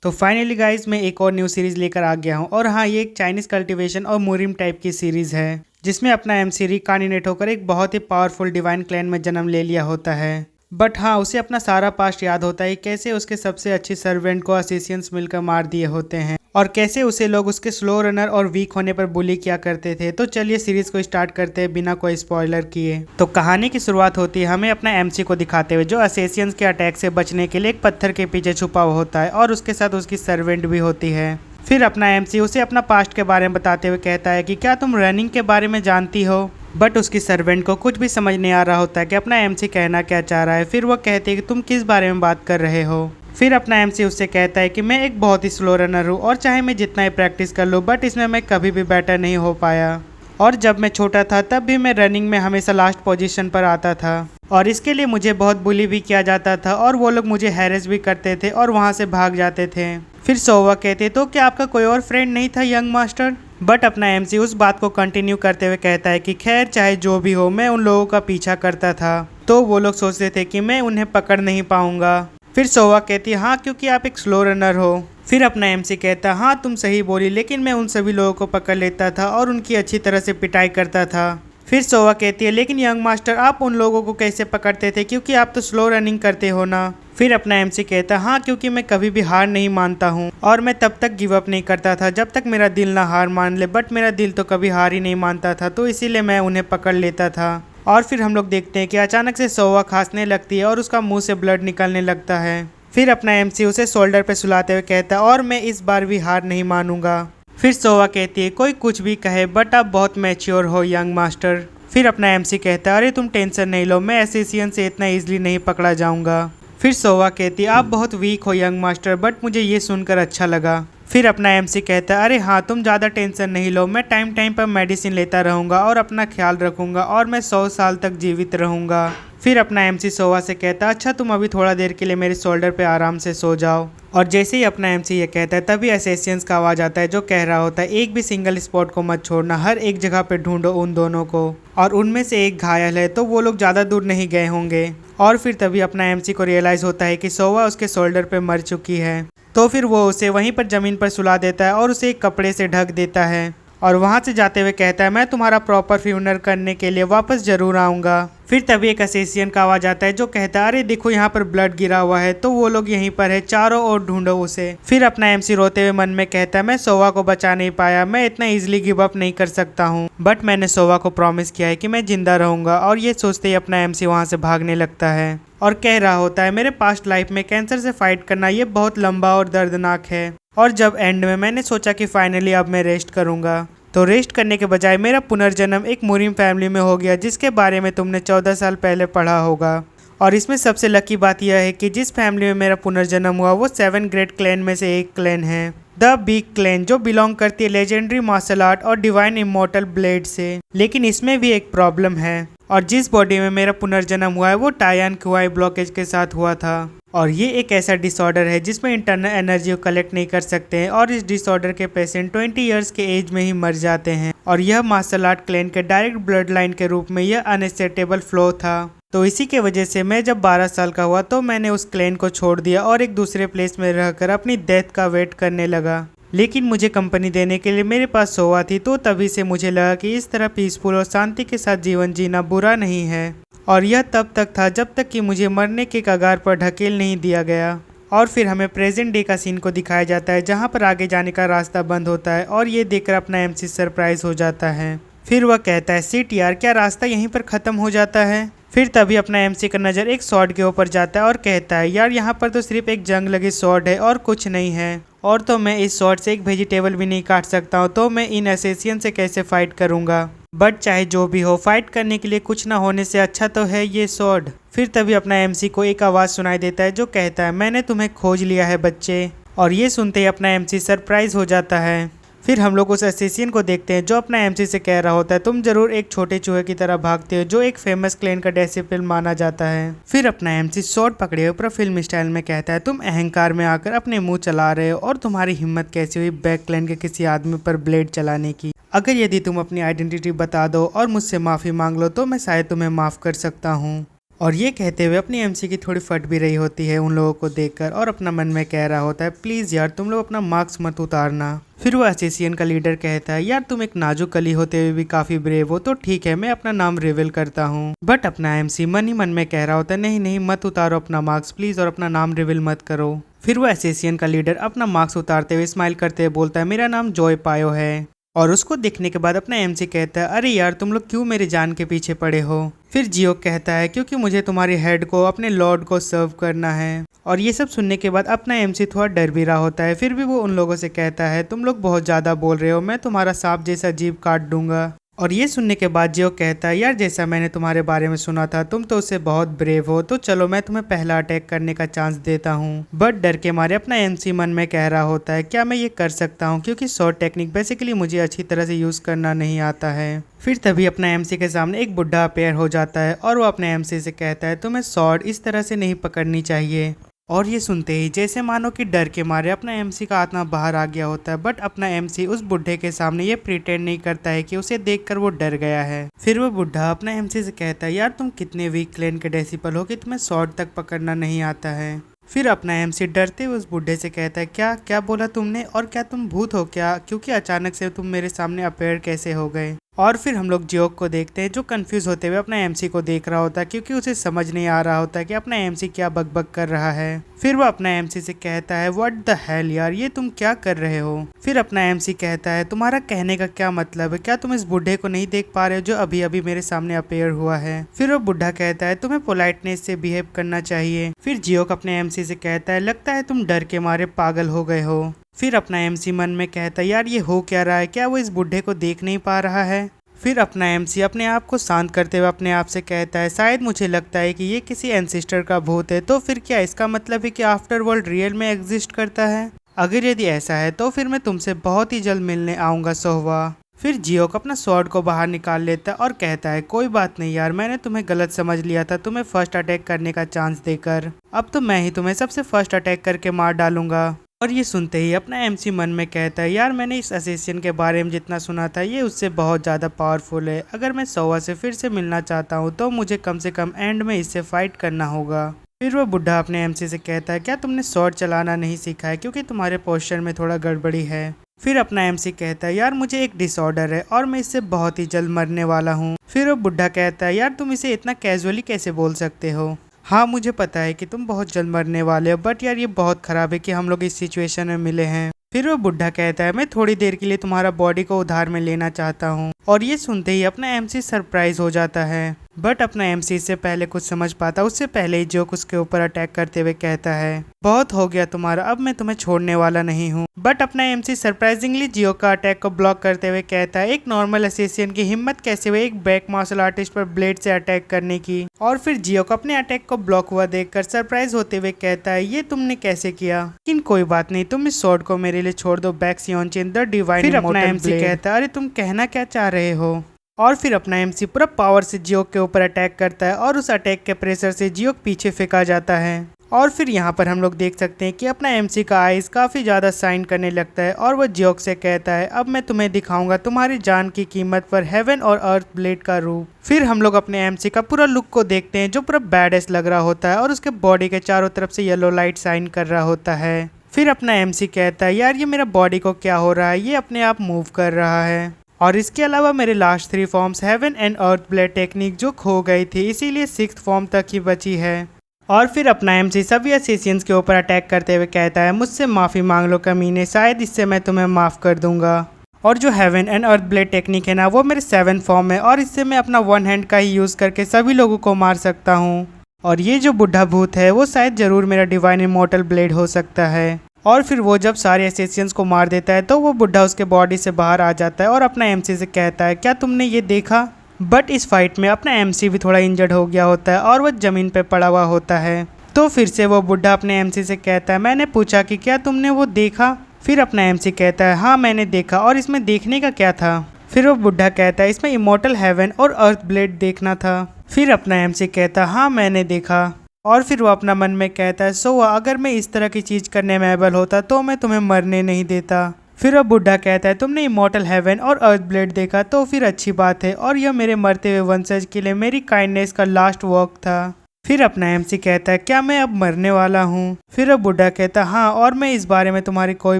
तो finally guys मैं एक और न्यू सीरीज लेकर आ गया हूँ और हाँ ये एक चाइनीज कल्टीवेशन और मुरिम टाइप की सीरीज है जिसमें अपना एमसी रिकार्डिनेट होकर एक बहुत ही पावरफुल डिवाइन क्लैन में जन्म ले लिया होता है। बट हाँ उसे अपना सारा पास्ट याद होता है, कैसे उसके सबसे अच्छे सर्वेंट को असेसियंस मिलकर मार दिए होते हैं और कैसे उसे लोग उसके स्लो रनर और वीक होने पर बुली किया करते थे। तो चलिए सीरीज को स्टार्ट करते हैं बिना कोई स्पॉइलर किए। तो कहानी की शुरुआत होती है हमें अपना एमसी को दिखाते हुए जो असेसियंस के अटैक से बचने के लिए एक पत्थर के पीछे छुपा हुआ होता है और उसके साथ उसकी सर्वेंट भी होती है। फिर अपना एमसी उसे अपना पास्ट के बारे में बताते हुए कहता है कि क्या तुम रनिंग के बारे में जानती हो। बट उसकी सर्वेंट को कुछ भी समझ नहीं आ रहा होता है कि अपना एमसी कहना क्या चाह रहा है। फिर वह कहती है कि तुम किस बारे में बात कर रहे हो। फिर अपना एमसी उससे कहता है कि मैं एक बहुत ही स्लो रनर हूँ और चाहे मैं जितना ही प्रैक्टिस कर लूँ बट इसमें मैं कभी भी बेटर नहीं हो पाया और जब मैं छोटा था तब भी मैं रनिंग में हमेशा लास्ट पोजीशन पर आता था और इसके लिए मुझे बहुत बुली भी किया जाता था और वो लोग मुझे हैरेस भी करते थे और वहाँ से भाग जाते थे। फिर सोवा कहते तो क्या आपका कोई और फ्रेंड नहीं था यंग मास्टर। बट अपना एमसी उस बात को कंटिन्यू करते हुए कहता है कि खैर चाहे जो भी हो मैं उन लोगों का पीछा करता था तो वो लोग सोचते थे कि मैं उन्हें पकड़ नहीं पाऊंगा। फिर सोवा कहती है हाँ क्योंकि आप एक स्लो रनर हो। फिर अपना एमसी कहता हाँ तुम सही बोली, लेकिन मैं उन सभी लोगों को पकड़ लेता था और उनकी अच्छी तरह से पिटाई करता था। फिर सोवा कहती है लेकिन यंग मास्टर आप उन लोगों को कैसे पकड़ते थे क्योंकि आप तो स्लो रनिंग करते हो ना। फिर अपना एमसी कहता हाँ क्योंकि मैं कभी भी हार नहीं मानता हूँ और मैं तब तक गिव अप नहीं करता था जब तक मेरा दिल ना हार मान ले। बट मेरा दिल तो कभी हार ही नहीं मानता था तो इसीलिए मैं उन्हें पकड़ लेता था। और फिर हम लोग देखते हैं कि अचानक से सोवा खांसने लगती है और उसका मुंह से ब्लड निकलने लगता है। फिर अपना एमसी उसे शोल्डर पे सुलाते हुए कहता है और मैं इस बार भी हार नहीं मानूंगा। फिर सोवा कहती है कोई कुछ भी कहे बट आप बहुत मैच्योर हो यंग मास्टर। फिर अपना एमसी कहता है अरे तुम टेंशन नहीं लो, मैं एसेसियन से इतना इजीली नहीं पकड़ा जाऊंगा। फिर सोवा कहती है आप बहुत वीक हो यंग मास्टर बट मुझे ये सुनकर अच्छा लगा। फिर अपना एमसी कहता है अरे हाँ तुम ज़्यादा टेंशन नहीं लो, मैं टाइम टाइम पर मेडिसिन लेता रहूँगा और अपना ख्याल रखूँगा और मैं 100 साल तक जीवित रहूँगा। फिर अपना एमसी सोवा से कहता अच्छा तुम अभी थोड़ा देर के लिए मेरे शोल्डर पे आराम से सो जाओ। और जैसे ही अपना एमसी ये कहता है तभी असेसियंस का आवाज़ आता है जो कह रहा होता है एक भी सिंगल स्पॉट को मत छोड़ना, हर एक जगह पे ढूंढो उन दोनों को और उनमें से एक घायल है तो वो लोग ज़्यादा दूर नहीं गए होंगे। और फिर तभी अपना एमसी को रियलाइज़ होता है कि सोवा उसके शोल्डर पे मर चुकी है तो फिर वो उसे वहीं पर ज़मीन पर सुला देता है और उसे एक कपड़े से ढक देता है और वहाँ से जाते हुए कहता है मैं तुम्हारा प्रॉपर फ्यूनर करने के लिए वापस ज़रूर आऊँगा। फिर तभी एक असेसियन का आवाज़ आता है जो कहता है अरे देखो यहाँ पर ब्लड गिरा हुआ है तो वो लोग यहीं पर है, चारों ओर ढूंढो उसे। फिर अपना एमसी रोते हुए मन में कहता है मैं सोवा को बचा नहीं पाया, मैं इतना इजीली गिव अप नहीं कर सकता हूँ बट मैंने सोवा को प्रॉमिस किया है कि मैं जिंदा रहूंगा। और ये सोचते ही अपना एमसी वहाँ से भागने लगता है और कह रहा होता है मेरे पास्ट लाइफ में कैंसर से फाइट करना ये बहुत लंबा और दर्दनाक है और जब एंड में मैंने सोचा कि फाइनली अब मैं रेस्ट करूंगा तो रेस्ट करने के बजाय मेरा पुनर्जन्म एक मुरिम फैमिली में हो गया जिसके बारे में तुमने 14 साल पहले पढ़ा होगा। और इसमें सबसे लकी बात यह है कि जिस फैमिली में मेरा पुनर्जन्म हुआ वो 7 ग्रेट क्लैन में से एक क्लैन है, द बिग क्लैन, जो बिलोंग करती है लेजेंडरी मार्शल आर्ट और डिवाइन इमोर्टल ब्लेड से। लेकिन इसमें भी एक प्रॉब्लम है और जिस बॉडी में मेरा पुनर्जन्म हुआ है वो टायान क्वाई ब्लॉकेज के साथ हुआ था और ये एक ऐसा डिसऑर्डर है जिसमें इंटरनल एनर्जी को कलेक्ट नहीं कर सकते हैं और इस डिसऑर्डर के पेशेंट 20 इयर्स के एज में ही मर जाते हैं और यह मार्शल आर्ट क्लैन के डायरेक्ट ब्लड लाइन के रूप में यह अनएक्सेप्टेबल फ्लो था। तो इसी के वजह से मैं जब 12 साल का हुआ तो मैंने उस क्लैन को छोड़ दिया और एक दूसरे प्लेस में रहकर अपनी डेथ का वेट करने लगा। लेकिन मुझे कंपनी देने के लिए मेरे पास सोवा थी तो तभी से मुझे लगा कि इस तरह पीसफुल और शांति के साथ जीवन जीना बुरा नहीं है और यह तब तक था जब तक कि मुझे मरने के कगार पर ढकेल नहीं दिया गया। और फिर हमें प्रेजेंट डे का सीन को दिखाया जाता है जहां पर आगे जाने का रास्ता बंद होता है और ये देखकर अपना एमसी सरप्राइज हो जाता है। फिर वह कहता है सिट यार क्या रास्ता यहीं पर ख़त्म हो जाता है। फिर तभी अपना एमसी का नज़र एक स्वॉर्ड के ऊपर जाता है और कहता है यार यहाँ पर तो सिर्फ एक जंग लगी स्वॉर्ड है और कुछ नहीं है और तो मैं इस स्वॉर्ड से एक वेजिटेबल भी नहीं काट सकता हूँ तो मैं इन एसेसियन से कैसे फाइट करूँगा। बट चाहे जो भी हो फाइट करने के लिए कुछ ना होने से अच्छा तो है ये स्वॉर्ड। फिर तभी अपना एमसी को एक आवाज़ सुनाई देता है जो कहता है मैंने तुम्हें खोज लिया है बच्चे। और ये सुनते ही अपना एमसी सरप्राइज हो जाता है। फिर हम लोग उस एसेसियन को देखते हैं जो अपना एमसी से कह रहा होता है तुम जरूर एक छोटे चूहे की तरह भागते हो जो एक फेमस क्लैन का डिसिपल माना जाता है। फिर अपना एमसी शॉर्ट पकड़े हुए फिल्म स्टाइल में कहता है तुम अहंकार में आकर अपने मुंह चला रहे हो और तुम्हारी हिम्मत कैसी हुई बैक क्लैन के किसी आदमी पर ब्लेड चलाने की। अगर यदि तुम अपनी आइडेंटिटी बता दो और मुझसे माफ़ी मांग लो तो मैं शायद तुम्हें माफ़ कर सकता हूँ। और ये कहते हुए अपनी एमसी की थोड़ी फट भी रही होती है उन लोगों को देखकर, और अपना मन में कह रहा होता है प्लीज यार तुम लोग अपना मार्क्स मत उतारना। फिर वो एसोसिएशन का लीडर कहता है यार तुम एक नाजुक कली होते हुए भी काफी ब्रेव हो, तो ठीक है मैं अपना नाम रिवील करता हूँ। बट अपना एमसी मन ही मन में कह रहा होता है नहीं नहीं मत उतारो अपना मार्क्स प्लीज, और अपना नाम रिवील मत करो। फिर वो एसोसिएशन का लीडर अपना मार्क्स उतारते हुए स्माइल करते हुए बोलता है मेरा नाम जॉय पायो है। और उसको देखने के बाद अपना एमसी कहता है अरे यार तुम लोग क्यों मेरी जान के पीछे पड़े हो। फिर जियो कहता है क्योंकि मुझे तुम्हारी हेड को अपने लॉर्ड को सर्व करना है। और ये सब सुनने के बाद अपना एमसी थोड़ा डर भी रहा होता है, फिर भी वो उन लोगों से कहता है तुम लोग बहुत ज्यादा बोल रहे हो, मैं तुम्हारा सांप जैसा जीभ काट दूंगा। और ये सुनने के बाद जियो कहता है यार जैसा मैंने तुम्हारे बारे में सुना था तुम तो उससे बहुत ब्रेव हो, तो चलो मैं तुम्हें पहला अटैक करने का चांस देता हूँ। बट डर के मारे अपना एमसी मन में कह रहा होता है क्या मैं ये कर सकता हूँ, क्योंकि शॉर्ट टेक्निक बेसिकली मुझे अच्छी तरह से यूज करना नहीं आता है। फिर तभी अपना एमसी के सामने एक बुढ़ा अपेयर हो जाता है और वो अपने एमसी से कहता है तुम्हें शॉर्ट इस तरह से नहीं पकड़नी चाहिए। और ये सुनते ही जैसे मानो कि डर के मारे अपना एमसी का आत्मा बाहर आ गया होता है, बट अपना एमसी उस बुढ़े के सामने ये प्रिटेंड नहीं करता है कि उसे देखकर वो डर गया है। फिर वो बुढ़ा अपना एमसी से कहता है यार तुम कितने वीक क्लेन के डेसिपल हो कि तुम्हें शॉर्ट तक पकड़ना नहीं आता है। फिर अपना एमसी डरते हुए उस बुढ़े से कहता है क्या क्या बोला तुमने, और क्या तुम भूत हो क्या, क्योंकि अचानक से तुम मेरे सामने अपेयर कैसे हो गए। और फिर हम लोग जियोक को देखते हैं जो कंफ्यूज होते हुए अपना एमसी को देख रहा होता है, क्योंकि उसे समझ नहीं आ रहा होता कि अपना एमसी क्या बकबक कर रहा है। फिर वो अपना एमसी से कहता है व्हाट द हेल यार ये तुम क्या कर रहे हो। फिर अपना एमसी कहता है तुम्हारा कहने का क्या मतलब है, क्या तुम इस बुढ़े को नहीं देख पा रहे हो जो अभी अभी मेरे सामने अपेयर हुआ है। फिर वो बुढ़ा कहता है तुम्हें पोलाइटनेस से बिहेव करना चाहिए। फिर जियोक अपने एमसी से कहता है लगता है तुम डर के मारे पागल हो गए हो। फिर अपना एमसी मन में कहता है यार ये हो क्या रहा है, क्या वो इस बुढ़े को देख नहीं पा रहा है। फिर अपना एमसी अपने आप को शांत करते हुए अपने आप से कहता है शायद मुझे लगता है कि ये किसी एंसेस्टर का भूत है, तो फिर क्या इसका मतलब है कि आफ्टर वर्ल्ड रियल में एग्जिस्ट करता है। अगर यदि ऐसा है तो फिर मैं तुमसे बहुत ही जल्द मिलने आऊंगा सोहवा। फिर जियोक अपना स्वॉर्ड को बाहर निकाल लेता है और कहता है कोई बात नहीं यार मैंने तुम्हें गलत समझ लिया था तुम्हें फर्स्ट अटैक करने का चांस देकर, अब तो मैं ही तुम्हें सबसे फर्स्ट अटैक करके मार डालूंगा। और ये सुनते ही अपना एमसी मन में कहता है यार मैंने इस असेसियन के बारे में जितना सुना था ये उससे बहुत ज़्यादा पावरफुल है, अगर मैं सोवा से फिर से मिलना चाहता हूँ तो मुझे कम से कम एंड में इससे फाइट करना होगा। फिर वो बुढ़ा अपने एमसी से कहता है क्या तुमने शॉर्ट चलाना नहीं सीखा है, क्योंकि तुम्हारे पोस्चर में थोड़ा गड़बड़ी है। फिर अपना एमसी कहता है यार मुझे एक डिसऑर्डर है और मैं इससे बहुत ही जल्द मरने वाला हूँ। फिर वो बुढ़ा कहता है यार तुम इसे इतना कैजुअली कैसे बोल सकते हो, हाँ मुझे पता है कि तुम बहुत जल्द मरने वाले हो, बट यार ये बहुत खराब है कि हम लोग इस सिचुएशन में मिले हैं। फिर वो बुढ़ा कहता है मैं थोड़ी देर के लिए तुम्हारा बॉडी को उधार में लेना चाहता हूँ। और ये सुनते ही अपना एमसी सरप्राइज हो जाता है, बट अपना एमसी इससे पहले कुछ समझ पाता उससे पहले ही जोक उसके ऊपर अटैक करते हुए कहता है बहुत हो गया तुम्हारा, अब मैं तुम्हें छोड़ने वाला नहीं हूँ। बट अपना एमसी सरप्राइजिंगली जियो का अटैक को ब्लॉक करते हुए कहता है एक नॉर्मल असेसियन की हिम्मत कैसे हुई एक बैक मार्शल आर्टिस्ट पर ब्लेड से अटैक करने की। और फिर जियो को अपने अटैक को ब्लॉक हुआ देखकर सरप्राइज होते हुए कहता है ये तुमने कैसे किया, लेकिन कोई बात नहीं तुम इस स्वॉर्ड को मेरे लिए छोड़ दो बैक्सियोनचिन द डिवाइन। फिर अपना एमसी कहता है अरे तुम कहना क्या चाह रहे हो। और फिर अपना एमसी पूरा पावर से जियोक के ऊपर अटैक करता है और उस अटैक के प्रेशर से जियोक पीछे फेंका जाता है। और फिर यहाँ पर हम लोग देख सकते हैं कि अपना एमसी का आइज काफी ज्यादा साइन करने लगता है और वह जियोक से कहता है अब मैं तुम्हें दिखाऊंगा तुम्हारी जान की कीमत पर हेवन और अर्थ ब्लेड का रूप। फिर हम लोग अपने एमसी का पूरा लुक को देखते हैं जो पूरा बैडेस लग रहा होता है और उसके बॉडी के चारों तरफ से येलो लाइट साइन कर रहा होता है। फिर अपना एमसी कहता है यार ये मेरा बॉडी को क्या हो रहा है, ये अपने आप मूव कर रहा है। और इसके अलावा मेरे last 3 forms heaven and earth blade technique जो खो गई थी इसीलिए 6th फॉर्म तक ही बची है। और फिर अपना एमसी सभी असेसियंस के ऊपर अटैक करते हुए कहता है मुझसे माफ़ी मांग लो कमीने, शायद इससे मैं तुम्हें माफ़ कर दूंगा। और जो heaven and earth blade technique है ना वो मेरे 7th फॉर्म है और इससे मैं अपना 1 हैंड का ही यूज़ करके सभी लोगों को मार सकता हूँ। और ये जो बुढ़ा भूत है वो शायद ज़रूर मेरा डिवाइन इमॉर्टल ब्लेड हो सकता है। और फिर वो जब सारे एसेसियंस को मार देता है तो वो बुढ़ा उसके बॉडी से बाहर आ जाता है और अपना एमसी से कहता है क्या तुमने ये देखा। बट इस फाइट में अपना एमसी भी थोड़ा इंजर्ड हो गया होता है और वो ज़मीन पे पड़ा हुआ होता है। तो फिर से वो बुढ़ा अपने एमसी से कहता है मैंने पूछा कि क्या तुमने वो देखा। फिर अपना एमसी कहता है हाँ मैंने देखा, और इसमें देखने का क्या था। फिर वो बुढ़ा कहता है इसमें इमॉर्टल हेवन और अर्थ ब्लेड देखना था। फिर अपना एमसी कहता है हाँ मैंने देखा। और फिर वो अपना मन में कहता है सो अगर मैं इस तरह की चीज़ करने में एबल होता तो मैं तुम्हें मरने नहीं देता। फिर वो बुढ़ा कहता है तुमने इमॉर्टल हेवन और अर्थ ब्लेड देखा तो फिर अच्छी बात है, और यह मेरे मरते हुए वंशज के लिए मेरी काइंडनेस का लास्ट वर्क था। फिर अपना एमसी कहता है क्या मैं अब मरने वाला हूँ। फिर अब बुड्ढा कहता है हाँ, और मैं इस बारे में तुम्हारी कोई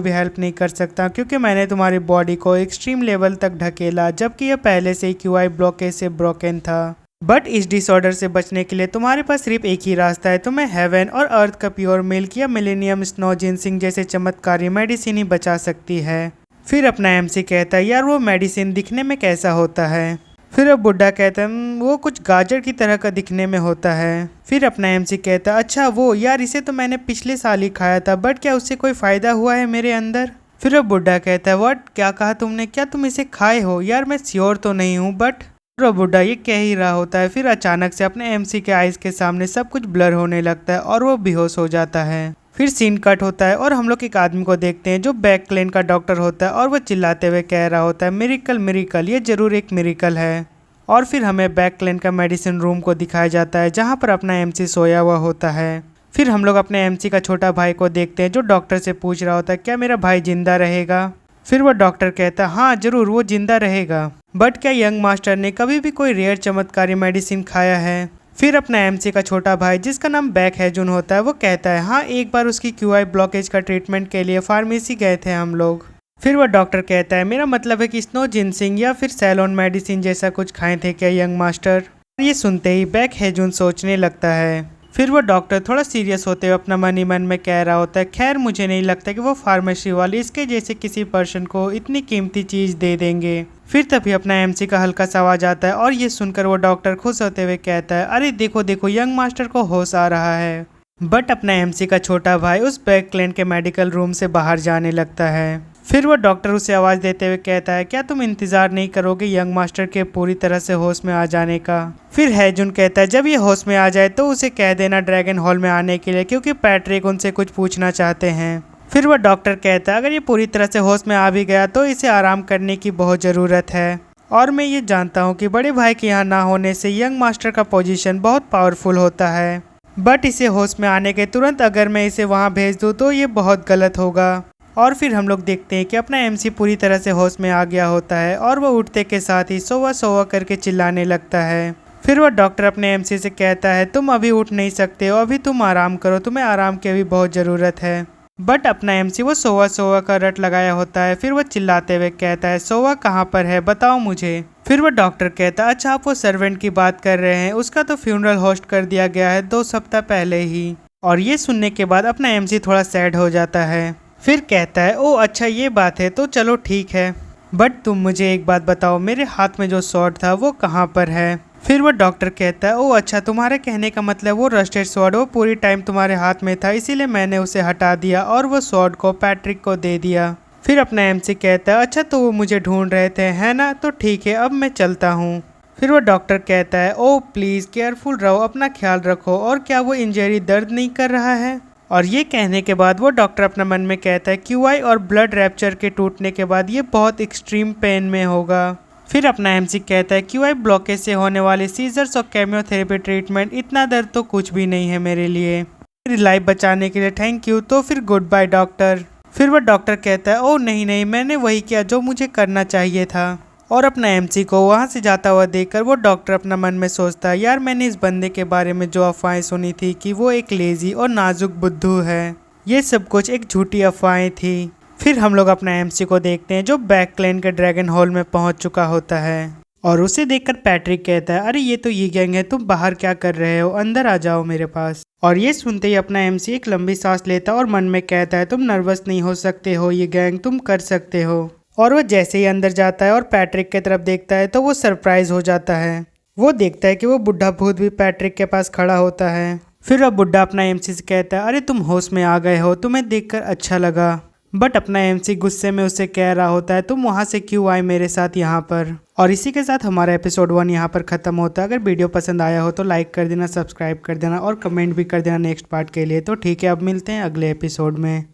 भी हेल्प नहीं कर सकता क्योंकि मैंने तुम्हारी बॉडी को एक्सट्रीम लेवल तक ढकेला, जबकि यह पहले से ही क्यूआई ब्लॉकेज से ब्रोकन था। बट इस डिसऑर्डर से बचने के लिए तुम्हारे पास सिर्फ एक ही रास्ता है, तुम्हें हेवन और अर्थ का प्योर मिल्क या मिलेनियम स्नो जिनसिंग जैसे चमत्कारी मेडिसिन ही बचा सकती है। फिर अपना एमसी कहता है यार वो मेडिसिन दिखने में कैसा होता है। फिर अब बुड्ढा कहता है वो कुछ गाजर की तरह का दिखने में होता है। फिर अपना एमसी कहता है अच्छा वो, यार इसे तो मैंने पिछले साल ही खाया था, बट क्या उससे कोई फायदा हुआ है मेरे अंदर। फिर अब बुड्ढा कहता है व्हाट, क्या कहा तुमने, क्या तुम इसे खाए हो। यार मैं श्योर तो नहीं हूँ बट। और बुड्ढा ये कह ही रहा होता है, फिर अचानक से अपने एमसी के आइज के सामने सब कुछ ब्लर होने लगता है और वो बेहोश हो जाता है। फिर सीन कट होता है और हम लोग एक आदमी को देखते हैं जो बैक क्लेन का डॉक्टर होता है और वो चिल्लाते हुए कह रहा होता है मिरेकल मिरेकल, ये जरूर एक मिरेकल है। और फिर हमें बैक क्लेन का मेडिसिन रूम को दिखाया जाता है जहाँ पर अपना एमसी सोया हुआ होता है। फिर हम लोग अपने एमसी का छोटा भाई को देखते हैं जो डॉक्टर से पूछ रहा होता है क्या मेरा भाई जिंदा रहेगा। फिर वो डॉक्टर कहता है हाँ जरूर वो जिंदा रहेगा, बट क्या यंग मास्टर ने कभी भी कोई रेयर चमत्कारी मेडिसिन खाया है। फिर अपना एमसी का छोटा भाई जिसका नाम बैक हैजुन होता है वो कहता है हाँ एक बार उसकी क्यूआई ब्लॉकेज का ट्रीटमेंट के लिए फार्मेसी गए थे हम लोग। फिर वह डॉक्टर कहता है मेरा मतलब है कि स्नो जिनसिंग या फिर सैलोन मेडिसिन जैसा कुछ खाए थे क्या यंग मास्टर। ये सुनते ही बैक हैजुन सोचने लगता है। फिर वो डॉक्टर थोड़ा सीरियस होते हुए अपना मन ही मन में कह रहा होता है खैर मुझे नहीं लगता कि वो फार्मेसी वाले इसके जैसे किसी पर्सन को इतनी कीमती चीज दे देंगे। फिर तभी अपना एमसी का हल्का सा आवाज आता है और ये सुनकर वो डॉक्टर खुश होते हुए कहता है अरे देखो देखो यंग मास्टर को होश आ रहा है। बट अपना एमसी का छोटा भाई उस बैक क्लेन के मेडिकल रूम से बाहर जाने लगता है। फिर वो डॉक्टर उसे आवाज देते हुए कहता है क्या तुम इंतजार नहीं करोगे यंग मास्टर के पूरी तरह से होश में आ जाने का। फिर हैजुन कहता है जब ये होश में आ जाए तो उसे कह देना ड्रैगन हॉल में आने के लिए क्योंकि पैट्रिक उनसे कुछ पूछना चाहते हैं। फिर वह डॉक्टर कहता है अगर ये पूरी तरह से होश में आ भी गया तो इसे आराम करने की बहुत ज़रूरत है, और मैं ये जानता हूँ कि बड़े भाई के यहाँ ना होने से यंग मास्टर का पोजीशन बहुत पावरफुल होता है, बट इसे होश में आने के तुरंत अगर मैं इसे वहाँ भेज दूँ तो ये बहुत गलत होगा। और फिर हम लोग देखते हैं कि अपना एमसी पूरी तरह से होश में आ गया होता है और वह उठते के साथ ही सोवा सोवा करके चिल्लाने लगता है। फिर वह डॉक्टर अपने एमसी से कहता है तुम अभी उठ नहीं सकते हो, अभी तुम आराम करो, तुम्हें आराम की भी बहुत ज़रूरत है। बट अपना एमसी वो सोवा सोवा का रट लगाया होता है। फिर वह चिल्लाते हुए कहता है सोवा कहाँ पर है, बताओ मुझे। फिर वह डॉक्टर कहता है अच्छा आप वो सर्वेंट की बात कर रहे हैं, उसका तो फ्यूनरल होस्ट कर दिया गया है 2 सप्ताह पहले ही। और ये सुनने के बाद अपना एमसी थोड़ा सैड हो जाता है। फिर कहता है ओ अच्छा ये बात है तो चलो ठीक है, बट तुम मुझे एक बात बताओ मेरे हाथ में जो स्वॉर्ड था वो कहाँ पर है। फिर वो डॉक्टर कहता है ओ अच्छा तुम्हारे कहने का मतलब वो रस्टेड स्वॉर्ड वो पूरी टाइम तुम्हारे हाथ में था इसीलिए मैंने उसे हटा दिया और वो स्वॉर्ड को पैट्रिक को दे दिया। फिर अपना एमसी कहता है अच्छा तो वो मुझे ढूंढ रहे थे है ना, तो ठीक है अब मैं चलता हूँ। फिर वो डॉक्टर कहता है ओ प्लीज़ केयरफुल रहो, अपना ख्याल रखो, और क्या वो इंजरी दर्द नहीं कर रहा है। और ये कहने के बाद वो डॉक्टर अपना मन में कहता है क्यूआई और ब्लड रैप्चर के टूटने के बाद ये बहुत एक्सट्रीम पेन में होगा। फिर अपना एमसी कहता है क्यूआई ब्लॉकेज से होने वाले सीजर्स और केमियोथेरेपी ट्रीटमेंट इतना दर्द तो कुछ भी नहीं है मेरे लिए, मेरी लाइफ बचाने के लिए थैंक यू, तो फिर गुड बाय डॉक्टर। फिर वह डॉक्टर कहता है ओ नहीं नहीं मैंने वही किया जो मुझे करना चाहिए था। और अपना एमसी को वहाँ से जाता हुआ देखकर वो डॉक्टर अपना मन में सोचता है यार मैंने इस बंदे के बारे में जो अफवाहें सुनी थी कि वो एक लेजी और नाजुक बुद्धू है, ये सब कुछ एक झूठी अफवाहें थी। फिर हम लोग अपना एमसी को देखते हैं जो बैक क्लेन के ड्रैगन हॉल में पहुंच चुका होता है, और उसे देखकर पैट्रिक कहता है अरे ये तो ये गैंग है, तुम बाहर क्या कर रहे हो, अंदर आ जाओ मेरे पास। और ये सुनते ही अपना एमसी एक लंबी सांस लेता है और मन में कहता है तुम नर्वस नहीं हो सकते हो, ये गैंग तुम कर सकते हो। और वो जैसे ही अंदर जाता है और पैट्रिक की तरफ देखता है तो वो सरप्राइज हो जाता है। वो देखता है कि वो बुढ़ा भूत भी पैट्रिक के पास खड़ा होता है। फिर अब बुढ़ा अपना एमसी से कहता है अरे तुम होश में आ गए हो, तुम्हें देखकर अच्छा लगा। बट अपना एमसी गुस्से में उसे कह रहा होता है तुम वहाँ से क्यों आए मेरे साथ यहाँ पर। और इसी के साथ हमारा एपिसोड 1 यहाँ पर खत्म होता है। अगर वीडियो पसंद आया हो तो लाइक कर देना, सब्सक्राइब कर देना और कमेंट भी कर देना नेक्स्ट पार्ट के लिए। तो ठीक है अब मिलते हैं अगले एपिसोड में।